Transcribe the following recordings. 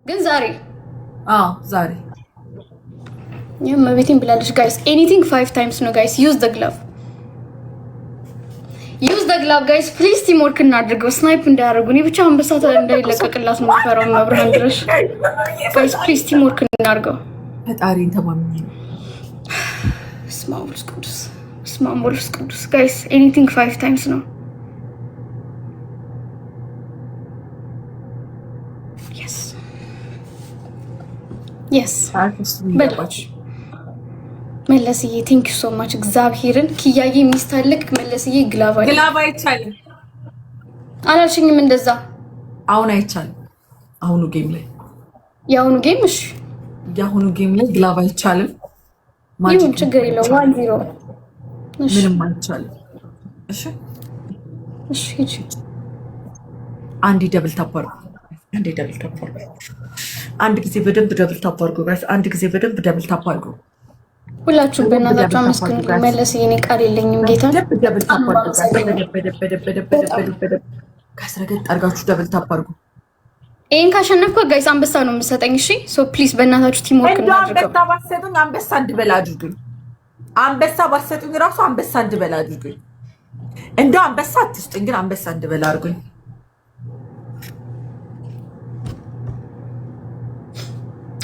ግን ዛሬ ዛሬ መቤቴን ብላለች ጋይስ ኤኒቲንግ 5 ታይምስ ነው ጋይስ ዩዝ ዘ ግላቭ ጋይስ ፕሊዝ ቲም ወርክ እናድርገው ስናይፕ እንዳያደርጉ እኔ ብቻ አንበሳ እንዳይለቀቅላት ነው የምፈራው መብርሃን ድረስ ጋይስ ፕሊዝ ቲም ወርክ እናድርገው ፈጣሪን ተማምኜ ስማምቦልስ ቅዱስ ጋይስ ኤኒቲንግ 5 ታይምስ ነው yes መለስዬ ቴንክ ዩ ሶ ማች እግዚአብሔርን ኪያዬ ሚስታለክ መለስዬ ግላቭ አይቻልም አላልሽኝም እንደዛ አሁን አይቻልም አሁኑ ጌም ላይ የአሁኑ ጌም ላይ ግላቭ አይቻልም ይሁን ችግር የለውም 1-0 ምንም አይቻልም እሺ አንድ ደብል ታፓር አንድ ጊዜ በደንብ ደብል ታፕ አድርጉ ጋይስ። አንድ ጊዜ በደንብ ደብል ታፕ አድርጉ ሁላችሁም በእናታችሁ አመስግኑ። መለስ የኔ ቃል የለኝም ጌታ ደብል ታፕ አድርጉ ካስረገጥ አድርጋችሁ ደብል ታፕ አድርጉ። ይሄን ካሸነፍኩ ጋይስ አንበሳ ነው የምሰጠኝ። እሺ ሶ ፕሊዝ በእናታችሁ ቲም ወርክ እናድርገው። አንበሳ ባሰጡኝ አንበሳ እንድበላ አድርጉኝ። አንበሳ ባሰጡኝ ራሱ አንበሳ እንድበላ አድርጉኝ። እንደው አንበሳ አትስጡኝ ግን አንበሳ እንድበላ አድርጉኝ።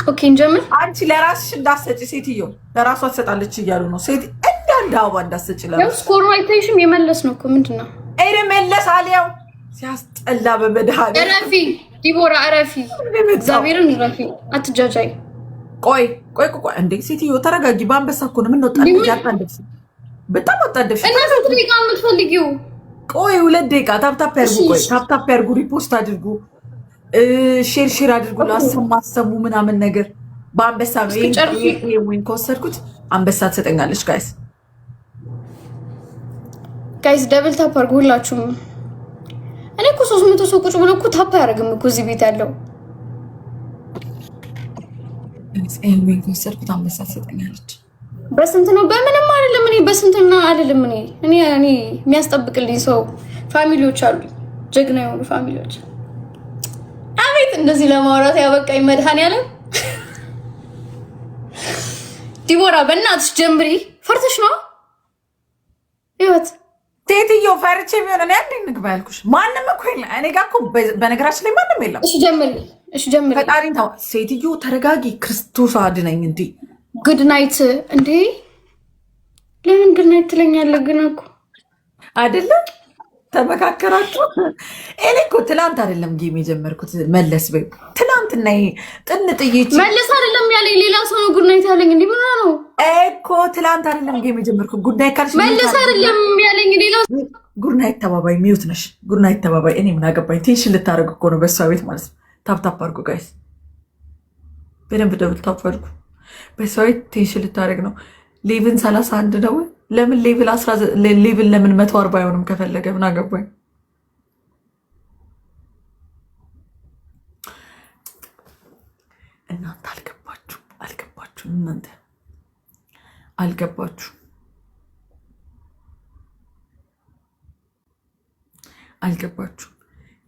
ኦኬ እንጀምር። አንቺ ለራስሽ እንዳሰጪ ሴትዮ ለራሷ ትሰጣለች እያሉ ነው። ሴት እንዳንዳው እንዳሰጪ ለራስሽ ስኮር አይተሽም የመለስ ነው እኮ ምንድነው? አይደ መለስ አልያው ሲያስጠላ በመድሃኔ እረፊ ዲቦራ እረፊ፣ እግዚአብሔርን እረፊ፣ አትጃጃይ። ቆይ እንዴ ሴትዮ ተረጋጊ። በአንበሳ እኮ ነው። ምን ነው ያጣደፍሽ? በጣም አጣደፍሽ። እና ስንት ደቂቃ የምትፈልጊው? ቆይ 2 ደቂቃ ታፕታፕ ያርጉ። ቆይ ታፕታፕ ያርጉ፣ ሪፖስት አድርጉ፣ ሼር አድርጉ። ለአሰማሰሙ ምናምን ነገር በአንበሳ ነው። ይሄን ከወሰድኩት አንበሳ ትሰጠኛለች። ጋይስ ደብል ታፕ አድርጉ ሁላችሁም። እኔ እኮ 300 ሰው ቁጭ ብሎ እኮ ታፕ አያደርግም እኮ እዚህ ቤት ያለው። ይሄን ከወሰድኩት አንበሳ ትሰጠኛለች። በስንት ነው? በምንም አይደለም። እኔ በስንትና አይደለም። እኔ የሚያስጠብቅልኝ ሰው ፋሚሊዎች አሉ፣ ጀግና የሆኑ ፋሚሊዎች። አቤት እንደዚህ ለማውራት ያበቃኝ መድኃኒዓለም። ዲቦራ በእናትሽ ጀምሪ። ፈርተሽ ነው ህይወት ሴትዮ? ፈርቼ ቢሆን እኔ አንዴ እንግባ ያልኩሽ ማንም እኮ የለም እኔ ጋር እኮ። በነገራችን ላይ ማንም የለም። እሺ ጀምሪ። ፈጣሪን ተው ሴትዮ፣ ተረጋጊ። ክርስቶስ አድነኝ። እንዴ ጉድ ናይት። እንዴ ለምን ጉድ ናይት ትለኛለህ? ግን እኮ አይደለም ተመካከራችሁ። እኔ እኮ ትላንት አይደለም ጌም የጀመርኩት። መለስ በይ ትላንትና ጥንጥዬ መለስ አይደለም ያለኝ ሌላ ሰው ነው ጉድ ናይት ያለኝ። እንዴ ምን ነው እኮ ትላንት አይደለም ጌም የጀመርኩት። ጉድ ናይት ካልሽ መለስ አይደለም ያለኝ ሌላ ጉድ ናይት ተባባይ። ሚውት ነሽ። ጉድ ናይት ተባባይ። እኔ ምን አገባኝ? ቴንሽን ልታደርግ እኮ ነው በሷ ቤት ማለት ነው። ታፕታፕ አድርጉ ጋይስ፣ በደንብ ደብል ታፕ አድርጉ። በሷ ቤት ቴንሽን ልታደርግ ነው። ሌቭን 31 ነው። ለምን ሌቭል 19 ሌቭል ለምን 140 አይሆንም? ከፈለገ ምን አገባኝ? እናንተ አልገባችሁም። እናንተ አልገባችሁም።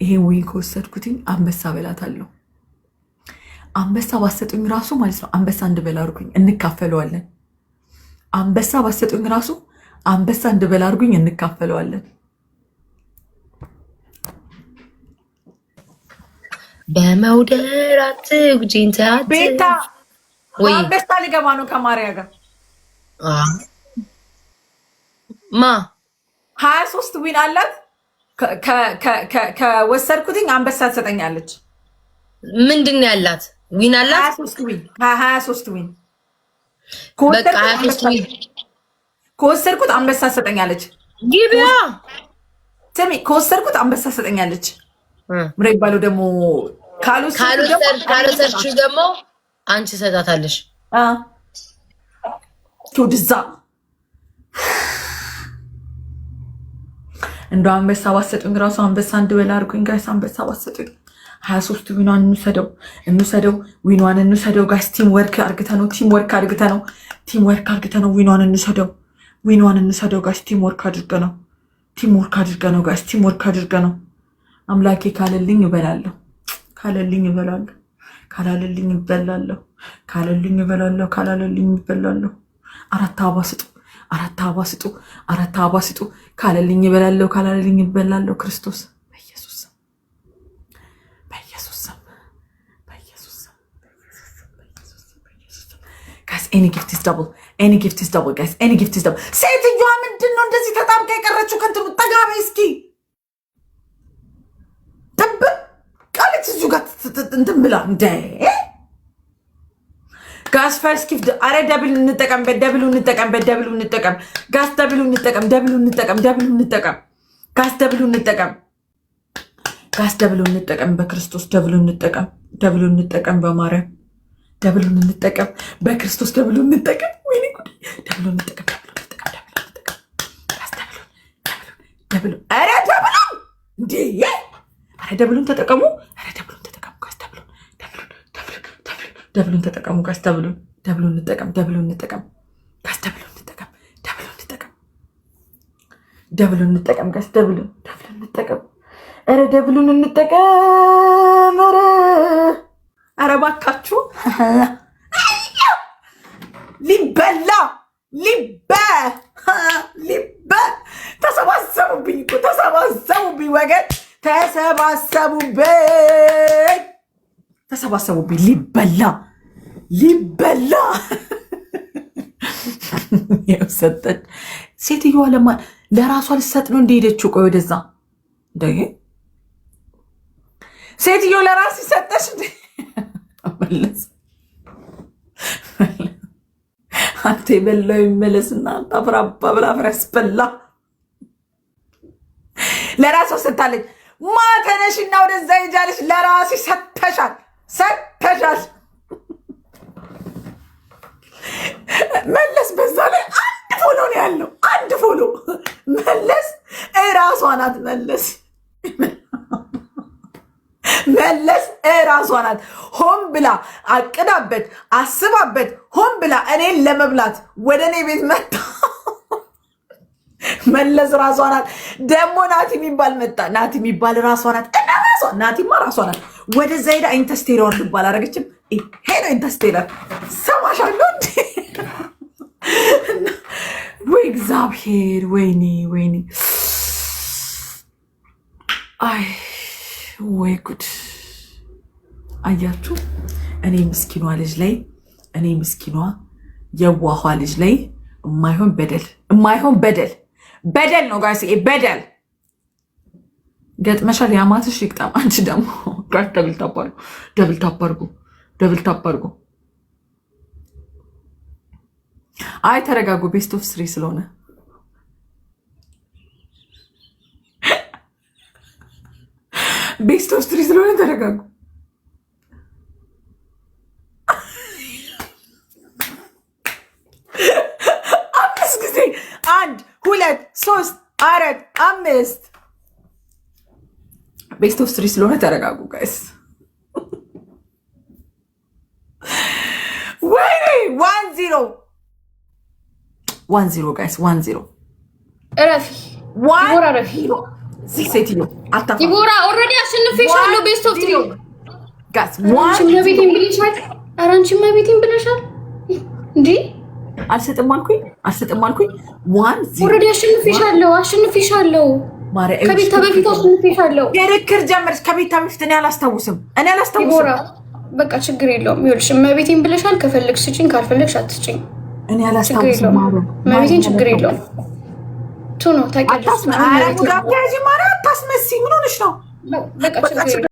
ይሄን ወይ ከወሰድኩትኝ አንበሳ በላታለሁ። አንበሳ ባሰጡኝ ራሱ ማለት ነው አንበሳ እንድበላ አድርጉኝ፣ እንካፈለዋለን። አንበሳ ባሰጡኝ ራሱ አንበሳ እንድበላ አድርጉኝ፣ እንካፈለዋለን። በመውደራት ጉጂንታት ቤታ ወይ አንበሳ ሊገባ ነው ከማርያ ጋር ማ 23 ዊን አላት። ከወሰድኩትኝ አንበሳ ትሰጠኛለች። ምንድን ነው ያላት? ዊን አላት 23 ዊን በቃ 23 ዊን ከወሰድኩት አንበሳ ትሰጠኛለች። ጊቢያ ስሚ፣ ከወሰድኩት አንበሳ ትሰጠኛለች። ምሬ ባለው ደግሞ ካልወሰድሽ ደግሞ አንቺ ሰጣታለሽ። ወደዛ እንደው አንበሳ ባሰጡኝ ራሱ አንበሳ እንድበላ አድርጉኝ ጋይስ። አንበሳ ባሰጡኝ 23 ዊኗን እንውሰደው ዊኗን እንውሰደው ጋይስ። ቲም ወርክ አድርገነው ዊኗን እንውሰደው ጋይስ። ቲም ወርክ አድርገነው ጋይስ። ቲም ወርክ አድርገነው። አምላኬ ካለልኝ እበላለሁ። ካላለልኝ እበላለሁ፣ ካላለልኝ እበላለሁ፣ ካላለልኝ እበላለሁ። አራት አበባ ስጡ፣ አራት አበባ ስጡ፣ አራት አበባ ስጡ። ካላለልኝ እበላለሁ፣ ካላለልኝ እበላለሁ። ክርስቶስ በኢየሱስ ስም፣ በኢየሱስ ስም፣ በኢየሱስ ስም። ጋይስ ኤኒ ጊፍት ኢዝ ደብል፣ ኤኒ ጊፍት ኢዝ ደብል ጋይስ፣ ኤኒ ጊፍት ኢዝ ደብል። ሴትዮዋ ምንድን ነው እንደዚህ ተጣብቃ የቀረችው? ከእንትኑ ጠጋ በይ እስኪ። ቃለች እዚሁ ጋር እንትን ብላ እንደ ጋስ ፈርስት ጊፍት። አረ ደብል እንጠቀምበት፣ ደብሉ እንጠቀምበት፣ ደብሉ እንጠቀም። ጋስ ደብሉ እንጠቀም፣ ደብሉ እንጠቀም፣ ደብሉ እንጠቀም። ጋስ ደብሉ እንጠቀም፣ ጋስ ደብሉ እንጠቀም። በክርስቶስ ደብሉ እንጠቀም፣ ደብሉ እንጠቀም። በማርያም ደብሉ እንጠቀም፣ በክርስቶስ ደብሉ እንጠቀም። ወይኔ ጉድ! ደብሉ እንጠቀም፣ ደብሉ እንጠቀም፣ ደብሉ እንጠቀም። ጋስ ደብሉ፣ ደብሉ፣ አረ ደብሉ እንዴ! አረ ደብሉን ተጠቀሙ፣ አረ ደብሉን ተጠቀሙ። ጋስ ደብሉን፣ ደብሉን፣ ደብሉን ተጠቀሙ። ጋስ ደብሉን፣ ደብሉን እንጠቀም፣ ደብሉን እንጠቀም። ጋስ ደብሉን እንጠቀም፣ ደብሉን እንጠቀም፣ ደብሉን እንጠቀም። ጋስ ደብሉን፣ ደብሉን እንጠቀም። አረ ደብሉን እንጠቀም። አረ እባካችሁ ሊበላ ሊበ ተሰባሰቡብኝ እኮ ተሰባሰቡብኝ፣ ወገን ተሰባሰቡብኝ። ሊበላ ሰጠች ሴትዮዋ። ለራሷ ልሰጥ ነው እንደሄደችው። ቆይ ወደዛ እንደ ሴትዮ ለራስ ሰጠች እንደ መለስ አንተ የበላው ይመለስና አንተ አፍራባ ብላ ፍረስ በላ። ለራሷ ሰጥታለች። ማተነሽና ወደዛ ይጃለሽ። ለራስ ሰጥተሻል፣ ሰጥተሻል። መለስ በዛ ላይ አንድ ፎሎ ነው ያለው፣ አንድ ፎሎ። መለስ እራሷ ናት። መለስ እራሷ ናት። ሆን ብላ አቅዳበት አስባበት፣ ሆን ብላ እኔን ለመብላት ወደ እኔ ቤት መጣ። መለስ ራሷ ናት። ደግሞ ናቲ የሚባል መጣ። ናቲ የሚባል ራሷ ናት። እና ራሷ ናቲማ ራሷ ናት። ወደዛ ሄዳ ኢንተስቴለር ልባል አረገችም። ሄዶ ኢንተስቴለር ሰማሻለሁ እንዴ? ወይ እግዚአብሔር! ወይኔ ወይኔ! አይ ወይ ጉድ! አያችሁ፣ እኔ ምስኪኗ ልጅ ላይ፣ እኔ ምስኪኗ የዋኋ ልጅ ላይ የማይሆን በደል ነው ጋር በደል ገጥመሻል። ያማትሽ ይቅጣም። አንቺ ደግሞ ጋር ደብል ታባርጉ። አይ ተረጋጉ። ቤስት ኦፍ 3 ስለሆነ ቤስት ኦፍ 3 ስለሆነ ተረጋጉ። አምስት ጊዜ 1 2 3 4 5 ቤስት ኦፍ 3 ስለሆነ ተረጋጉ ጋይስ። ወይኔ 1-0 ጋይስ 1-0 እረፊ ሴትዮ ዲቦራ ኦልሬዲ አሸንፌሻለሁ። ቤስት ኦፍ 3 ጋይስ አንቺም ለቤቴን ብለሻል። ኧረ አንቺም ለቤቴን ብለሻል እንዴ? አልሰጥም አልኩኝ 1-0 ኦልሬዲ አሸንፌሻለሁ። ከቤታ በፊት አሸንፌሻለሁ። ክርክር ጀመርሽ ከቤታ በፊት። እኔ አላስታውስም። ዲቦራ በቃ ችግር የለውም። ይኸውልሽ መቤቴን ብለሻል። ከፈለግሽ ስጪኝ፣ ካልፈለግሽ አትስጪኝ። እኔ አላስታውስም። መቤቴን ችግር የለውም። ቱ ነው ታውቂያለሽ። አታስመስይ። ምን ሆነሽ ነው? በቃ ችግር የለውም።